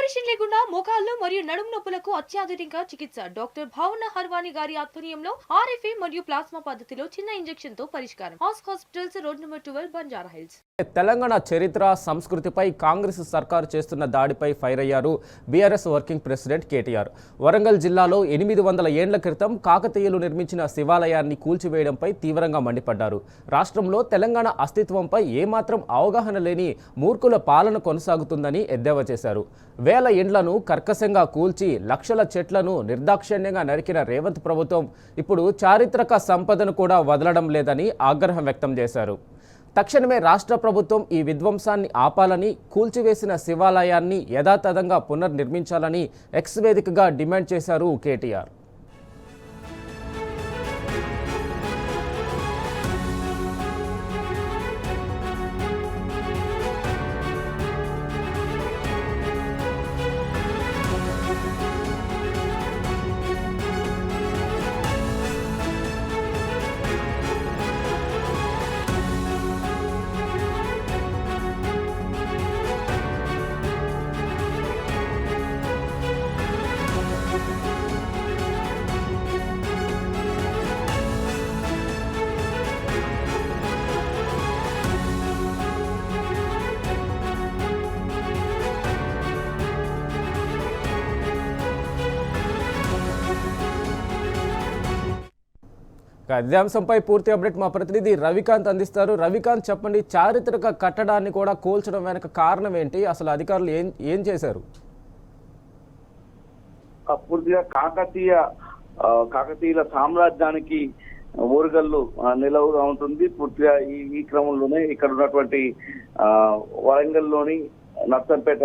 Operation లేకుండా మోకాళ్లు మరియు నడుము నొప్పులకు అత్యాధునిక చికిత్స డాక్టర్ భావన హర్వాణి గారి ఆధ్వర్యంలో ఆర్ఎఫ్ఏ మరియు ప్లాస్మా పద్ధతిలో చిన్న ఇంజెక్షన్ తో పరిష్కారం. Hospitals road number 12 Banjara hills. Telangana చరిత్ర సంస్కృతిపై కాంగ్రెస్ సర్కారు చేస్తున్న దాడిపై ఫైర్ అయ్యారు BRS working president KTR. Warangal జిల్లాలో 800 ఏళ్ల క్రితం కాకతీయులు నిర్మించిన శివాలయాన్ని కూల్చివేయడంపై తీవ్రంగా మండిపడ్డారు. రాష్ట్రంలో తెలంగాణ అస్తిత్వంపై ఏమాత్రం అవగాహన లేని మూర్ఖుల పాలన కొనసాగుతుందని ఎద్దేవా చేశారు. వేల ఇండ్లను కర్కశంగా కూల్చి లక్షల చెట్లను నిర్దాక్షిణ్యంగా నరికిన రేవంత్ ప్రభుత్వం ఇప్పుడు చారిత్రక సంపదను కూడా వదలడం లేదని ఆగ్రహం వ్యక్తం చేశారు. తక్షణమే రాష్ట్ర ప్రభుత్వం ఈ విధ్వంసాన్ని ఆపాలని, కూల్చివేసిన శివాలయాన్ని యథాతథంగా పునర్నిర్మించాలని ఎక్స్ వేదికగా డిమాండ్ చేశారు కేటీఆర్. అదే అంశంపై పూర్తి అప్డేట్ మా ప్రతినిధి రవికాంత్ అందిస్తారు. రవికాంత్, చెప్పండి, చారిత్రక కట్టడాన్ని కూడా కూల్చడం వెనక కారణం ఏంటి? అసలు అధికారులు ఏం చేశారు? పూర్తిగా కాకతీయుల సామ్రాజ్యానికి ఓరుగల్లు నిలవుగా ఉంటుంది. పూర్తిగా ఈ క్రమంలోనే ఇక్కడ ఉన్నటువంటి వరంగల్లోని నర్సంపేట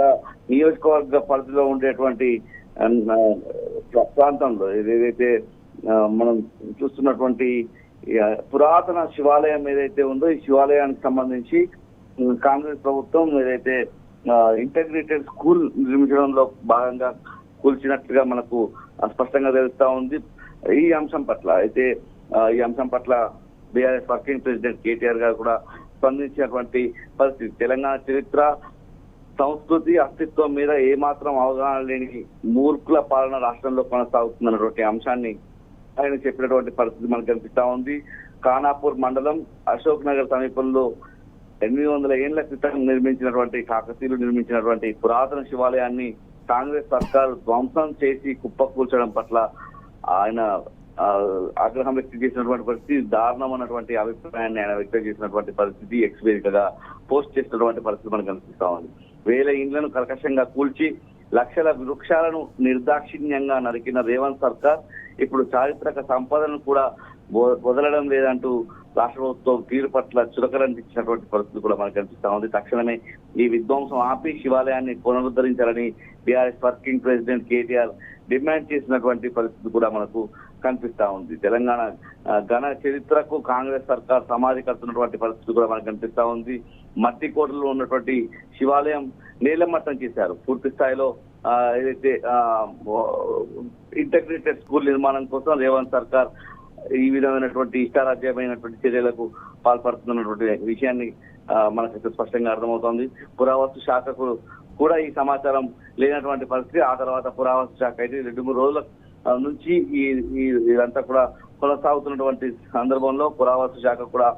నియోజకవర్గ పరిధిలో ఉండేటువంటి ప్రాంతంలో ఏదైతే మనం చూస్తున్నటువంటి పురాతన శివాలయం ఏదైతే ఉందో ఈ శివాలయానికి సంబంధించి కాంగ్రెస్ ప్రభుత్వం ఏదైతే ఇంటగ్రేటెడ్ స్కూల్ నిర్మించడంలో భాగంగా కూల్చినట్లుగా మనకు స్పష్టంగా తెలుస్తా ఉంది. ఈ అంశం పట్ల బీఆర్ఎస్ వర్కింగ్ ప్రెసిడెంట్ కేటీఆర్ గారు కూడా స్పందించినటువంటి పరిస్థితి. తెలంగాణ చరిత్ర, సంస్కృతి, అస్తిత్వం మీద ఏమాత్రం అవగాహన లేని మూర్ఖుల పాలన రాష్ట్రంలో కొనసాగుతున్నటువంటి అంశాన్ని ఆయన చెప్పినటువంటి పరిస్థితి మనకు కనిపిస్తా ఉంది. ఖానాపూర్ మండలం అశోక్ నగర్ సమీపంలో 800 ఏళ్ల క్రితం కాకతీయులు నిర్మించినటువంటి పురాతన శివాలయాన్ని కాంగ్రెస్ సర్కారు ధ్వంసం చేసి కుప్పకూల్చడం పట్ల ఆయన ఆగ్రహం వ్యక్తం చేసినటువంటి పరిస్థితి, దారుణం అన్నటువంటి అభిప్రాయాన్ని ఆయన వ్యక్తం చేసినటువంటి పరిస్థితి ఎక్స్ వేదికగా పోస్ట్ చేసినటువంటి పరిస్థితి మనకు కనిపిస్తా ఉంది. వేల ఇండ్లను కర్కశంగా కూల్చి లక్షల వృక్షాలను నిర్దాక్షిణ్యంగా నరికిన రేవంత్ సర్కార్ ఇప్పుడు చారిత్రక సంపదను కూడా వదలడం లేదంటూ రాష్ట్ర ప్రభుత్వం తీరు పట్ల చురకలంటించినటువంటి పరిస్థితి కూడా మనకు కనిపిస్తా ఉంది. తక్షణమే ఈ విధ్వంసం ఆపి శివాలయాన్ని పునరుద్ధరించాలని BRS working president KTR demand చేసినటువంటి పరిస్థితి కూడా మనకు కనిపిస్తా ఉంది. తెలంగాణ ఘన చరిత్రకు కాంగ్రెస్ సర్కార్ సమాధి కడుతున్నటువంటి పరిస్థితి కూడా మనకు కనిపిస్తా ఉంది. మట్టి కోటలో ఉన్నటువంటి శివాలయం నేలమట్టం చేశారు. పూర్తి స్థాయిలో ఏదైతే ఇంటగ్రేటెడ్ స్కూల్ నిర్మాణం కోసం రేవంత్ సర్కార్ ఈ విధమైనటువంటి ఇష్టారాజ్యమైనటువంటి చర్యలకు పాల్పడుతున్నటువంటి విషయాన్ని మనకైతే స్పష్టంగా అర్థమవుతోంది. పురావస్తు శాఖకు కూడా ఈ సమాచారం లేనటువంటి పరిస్థితి. ఆ తర్వాత పురావస్తు శాఖ అయితే 2-3 రోజుల నుంచి ఇదంతా కూడా కొనసాగుతున్నటువంటి సందర్భంలో పురావస్తు శాఖ కూడా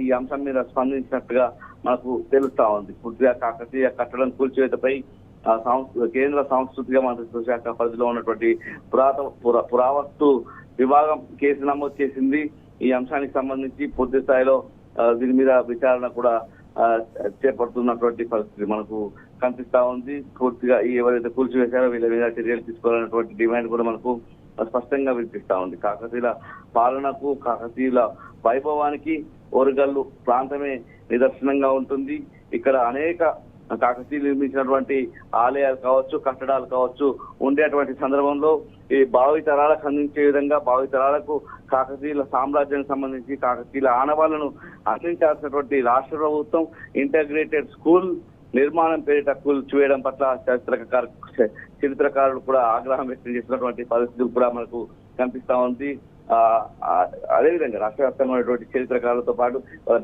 ఈ అంశం మీద స్పందించినట్టుగా మనకు తెలుస్తా ఉంది. పూర్తిగా కాకతీయ కట్టడం కూల్చివేతపై కేంద్ర సాంస్కృతిక మంత్రిత్వ శాఖ పరిధిలో ఉన్నటువంటి పురావస్తు విభాగం కేసు నమోదు చేసింది. ఈ అంశానికి సంబంధించి పూర్తి స్థాయిలో దీని మీద విచారణ కూడా చేపడుతున్నటువంటి పరిస్థితి మనకు కనిపిస్తా ఉంది. పూర్తిగా ఎవరైతే కూల్చివేశారో వీళ్ళ మీద చర్యలు తీసుకోవాలన్నటువంటి డిమాండ్ కూడా మనకు స్పష్టంగా వినిపిస్తా ఉంది. కాకతీయుల పాలనకు, కాకతీయుల వైభవానికి ఓరుగల్లు ప్రాంతమే నిదర్శనంగా ఉంటుంది. ఇక్కడ అనేక కాకతీయులు నిర్మించినటువంటి ఆలయాలు కావచ్చు, కట్టడాలు కావచ్చు ఉండేటువంటి సందర్భంలో ఈ భావితరాలకు అందించే విధంగా, భావితరాలకు కాకతీయుల సామ్రాజ్యానికి సంబంధించి కాకతీయుల ఆనవాళ్లను అందించాల్సినటువంటి రాష్ట్ర ప్రభుత్వం ఇంటగ్రేటెడ్ స్కూల్ నిర్మాణం పేరిట కూల్చివేయడం పట్ల చరిత్రకారులు కూడా ఆగ్రహం వ్యక్తం చేసినటువంటి పరిస్థితులు కూడా మనకు కనిపిస్తా ఉంది. అదేవిధంగా రాష్ట్ర వ్యాప్తంగా ఉన్నటువంటి చరిత్రకారులతో పాటు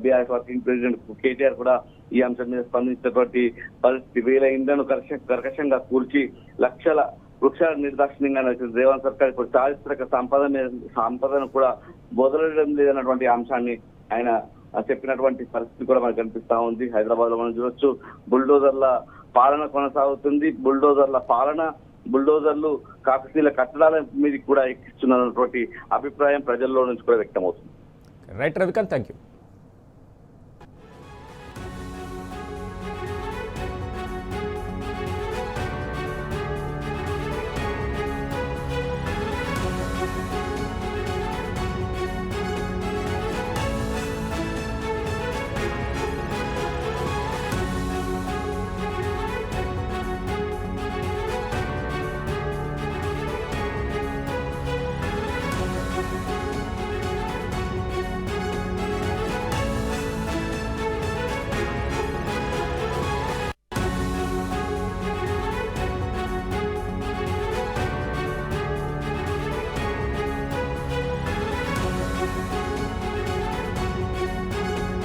బీఆర్ఎస్ వర్కింగ్ ప్రెసిడెంట్ కేటీఆర్ కూడా ఈ అంశం మీద స్పందించినటువంటి పరిస్థితి. వేల ఇండ్లను కర్కశంగా కూల్చి లక్షల వృక్షాలు నిర్దాక్షిణ్యంగా నడిచిన రేవంత్ సర్కార్ ఇప్పుడు చారిత్రక సంపదను కూడా వదలడం లేదన్నటువంటి అంశాన్ని ఆయన చెప్పినటువంటి పరిస్థితి కూడా మనకు కనిపిస్తా ఉంది. హైదరాబాద్ లో మనం చూడొచ్చు, బుల్డోజర్ల పాలన కొనసాగుతుంది. బుల్డోజర్లు కాకతీయుల కట్టడాల మీద కూడా ఎక్కిస్తున్నటువంటి అభిప్రాయం ప్రజల్లో నుంచి కూడా వ్యక్తమవుతుంది. Right Ravikant, thank you.